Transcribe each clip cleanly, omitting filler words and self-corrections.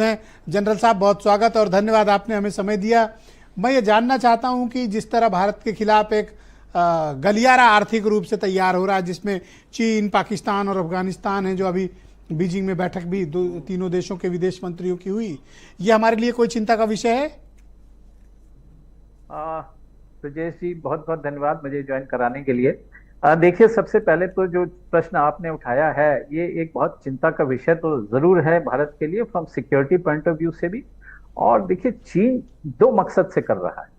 हैं। जनरल साहब, बहुत स्वागत और धन्यवाद, आपने हमें समय दिया। मैं ये जानना चाहता हूं कि जिस तरह भारत के खिलाफ एक गलियारा आर्थिक रूप से तैयार हो रहा है, जिसमें चीन, पाकिस्तान और अफगानिस्तान है, जो अभी बीजिंग में बैठक भी तीनों देशों के विदेश मंत्रियों की हुई, ये हमारे लिए कोई चिंता का विषय है? सुजेश जी, बहुत बहुत धन्यवाद मुझे ज्वाइन कराने के लिए। देखिए, सबसे पहले तो जो प्रश्न आपने उठाया है, ये एक बहुत चिंता का विषय तो जरूर है भारत के लिए, from security point of view से भी। और देखिए, चीन दो मकसद से कर रहा है।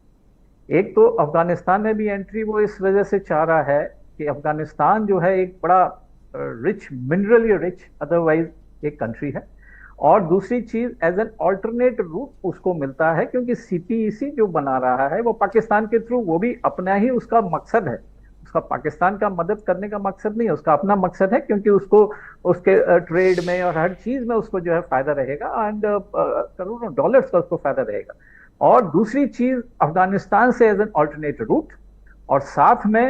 एक तो अफगानिस्तान में भी एंट्री वो इस वजह से चाह रहा है कि अफगानिस्तान जो है एक बड़ा रिच, मिनरली रिच अदरवाइज एक कंट्री है। और दूसरी चीज, एज एन ऑल्टरनेट रूट उसको मिलता है, क्योंकि सीपीईसी जो बना रहा है वो पाकिस्तान के थ्रू, वो भी अपना ही उसका मकसद है। उसका पाकिस्तान का मदद करने का मकसद नहीं है, उसका अपना मकसद है, क्योंकि उसको उसके ट्रेड में और हर चीज में उसको जो है फायदा रहेगा, एंड करोड़ों डॉलर्स का उसको फायदा रहेगा। और दूसरी चीज, अफगानिस्तान से एज एन ऑल्टरनेट रूट। और साथ में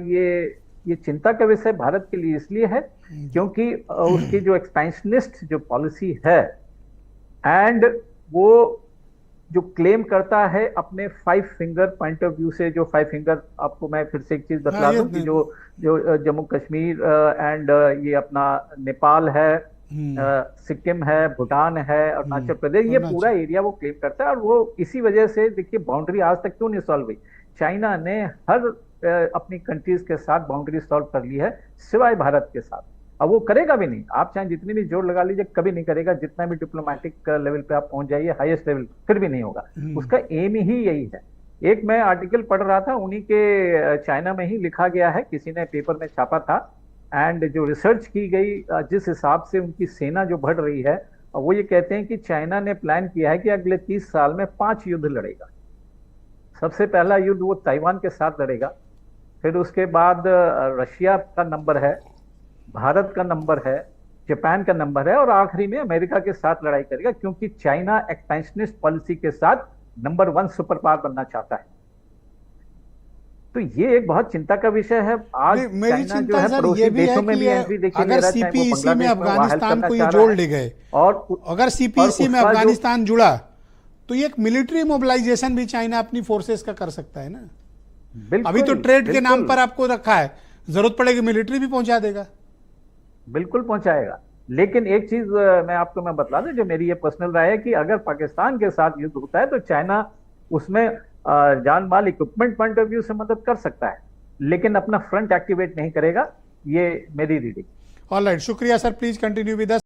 ये चिंता का विषय भारत के लिए इसलिए है क्योंकि उसकी जो एक्सपेंशनिस्ट जो पॉलिसी है, एंड वो जो क्लेम करता है अपने 5 फिंगर पॉइंट ऑफ व्यू से, जो 5 फिंगर, आपको मैं फिर से एक चीज बता दूं कि जो जो जम्मू कश्मीर एंड ये अपना नेपाल है, सिक्किम है, भूटान है, अरुणाचल प्रदेश, ये पूरा एरिया वो क्लेम करता है। और वो इसी वजह से, देखिए, बाउंड्री आज तक क्यों नहीं सॉल्व हुई? चाइना ने हर अपनी कंट्रीज के साथ बाउंड्री सॉल्व कर ली है, सिवाय भारत के साथ। अब वो करेगा भी नहीं, आप चाहे जितनी भी जोर लगा लीजिए, कभी नहीं करेगा। जितना भी डिप्लोमेटिक लेवल पे आप पहुंच जाइए, हाईएस्ट लेवल, फिर भी नहीं होगा। उसका एम ही यही है। एक मैं आर्टिकल पढ़ रहा था, उन्हीं के चाइना में ही लिखा गया है, किसी ने पेपर में छापा था, एंड जो रिसर्च की गई, जिस हिसाब से उनकी सेना जो बढ़ रही है, वो ये कहते हैं कि चाइना ने प्लान किया है कि अगले 30 साल में 5 युद्ध लड़ेगा। सबसे पहला युद्ध वो ताइवान के साथ लड़ेगा, फिर उसके बाद रशिया का नंबर है, भारत का नंबर है, जापान का नंबर है, और आखिरी में अमेरिका के साथ लड़ाई करेगा, क्योंकि चाइना एक्सपेंशनिस्ट पॉलिसी के साथ नंबर 1 सुपर पावर बनना चाहता है। तो ये एक बहुत चिंता का विषय है। आज मेरी चिंता सर ये भी है कि अगर सीपीईसी में अफगानिस्तान को ये जोड़ ले गए, और अगर सीपीईसी में अफगानिस्तान जुड़ा, तो ये एक मिलिट्री मोबिलाइजेशन भी चाइना अपनी फोर्सेस का कर सकता है ना। अभी तो ट्रेड के नाम पर आपको रखा है, जरूरत पड़ेगी मिलिट्री भी पहुंचा देगा। बिल्कुल पहुंचाएगा। लेकिन एक चीज मैं बतला दूं, जो मेरी ये पर्सनल राय है, कि अगर पाकिस्तान के साथ युद्ध होता है तो चाइना उसमें जान माल इक्विपमेंट पॉइंट ऑफ व्यू से मदद कर सकता है, लेकिन अपना फ्रंट एक्टिवेट नहीं करेगा। ये मेरी रीडिंग। ऑलराइट, शुक्रिया sir, please continue with us.